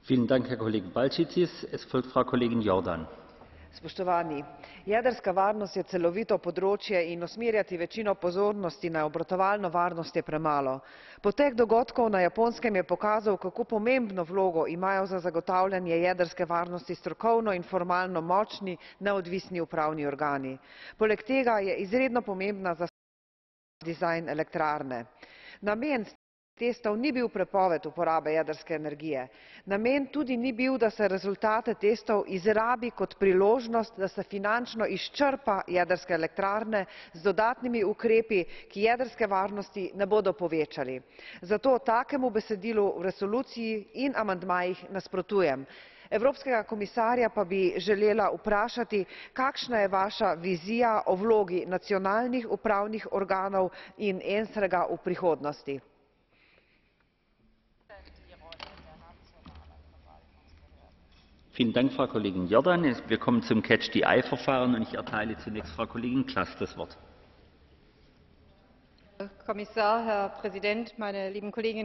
Vielen Dank, Herr Kollege Balčytis. Es folgt Frau Kollegin Jordan. Spoštovani, jedrska varnost je celovito področje in usmerjati večino pozornosti na obratovalno varnost je premalo. Potek dogodkov na Japonskem je pokazal, kako pomembno vlogo imajo za zagotavljanje jedrske varnosti strokovno in formalno močni, neodvisni upravni organi. Poleg tega je izredno pomembna za dizajn elektrarne. Namen testov ni bil prepoved uporabe jedrske energije. Namen tudi ni bil, da se rezultate testov izrabi kot priložnost, da se finančno izčrpa jedrske elektrarne z dodatnimi ukrepi, ki jedrske varnosti ne bodo povečali. Zato takemu besedilu v resoluciji in amandmajih nasprotujem. Evropskega komisarja pa bi želela vprašati, kakšna je vaša vizija o vlogi nacionalnih upravnih organov in ENSREG-a v prihodnosti. Vielen Dank, Frau Kollegin Jordan. Wir kommen zum Catch-the-Eye-Verfahren und ich erteile zunächst Frau Kollegin Klaß das Wort. Herr Kommissar, Herr Präsident, meine lieben Kolleginnen und Kollegen!